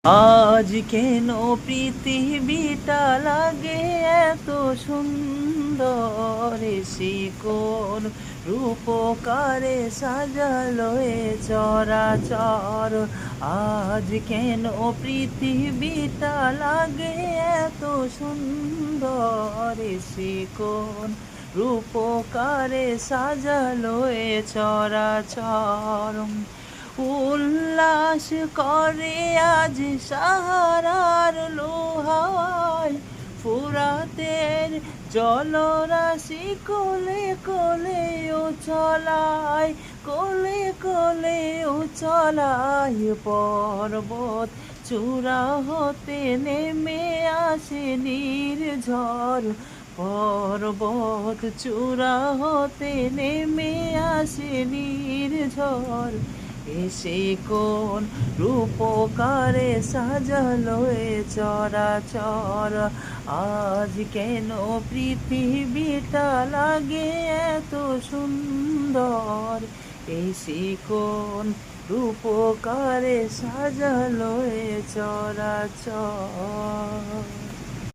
আজ কেন পৃথিবীটা লাগে এত সুন্দর, সে কোন রূপকারে সাজালো এ চরাচর। আজ কেন পৃথিবীটা লাগে এত সুন্দর, সে কোন রূপকারে সাজালো এ চরাচর। উল্লাস করে আজ সাহারার লোহায়, ফুরাতের জলরাশি কোলে কোলে ও চলায়, কোলে কোলে ও চলায়। পর্বত চূড়া হতে নেমে আসে নির্ঝর, পর্বত চূড়া হতে নেমে আসে নির্ঝর। এসে কোন রূপকারে সাজালো এ চরাচর। আজ কেন পৃথিবীটা লাগে এত সুন্দর, এসে কোন রূপকারে সাজালো এ চরাচর।